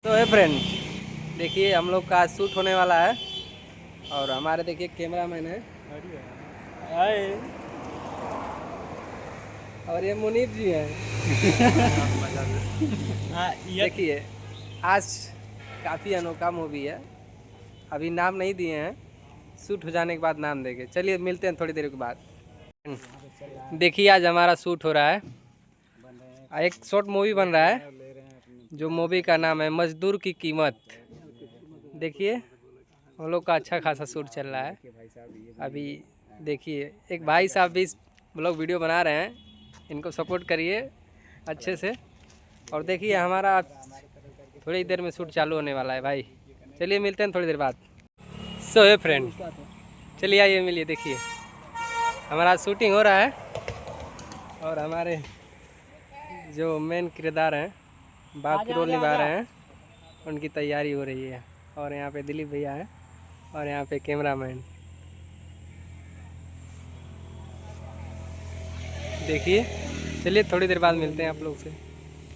तो है फ्रेंड, देखिए हम लोग का शूट होने वाला है और हमारे देखिए कैमरामैन है और ये मुनीर जी हैं। देखिए आज काफ़ी अनोखा मूवी है, अभी नाम नहीं दिए हैं, शूट हो जाने के बाद नाम देंगे। चलिए मिलते हैं थोड़ी देर के बाद। देखिए आज हमारा शूट हो रहा है, एक शॉर्ट मूवी बन रहा है जो मूवी का नाम है मजदूर की कीमत। देखिए हम लोग का अच्छा खासा शूट चल रहा है अभी। देखिए एक भाई साहब भी इस ब्लॉग वीडियो बना रहे हैं, इनको सपोर्ट करिए अच्छे से। और देखिए हमारा थोड़ी देर में शूट चालू होने वाला है भाई। चलिए मिलते हैं थोड़ी देर बाद। सो है फ्रेंड, चलिए आइए मिलिए। देखिए हमारा शूटिंग हो रहा है और हमारे जो मेन किरदार हैं, बाप की रोल निभा रहे हैं, उनकी तैयारी हो रही है। और यहाँ पे दिलीप भैया हैं और यहाँ पे कैमरामैन। देखिए चलिए थोड़ी देर बाद मिलते हैं आप लोग से।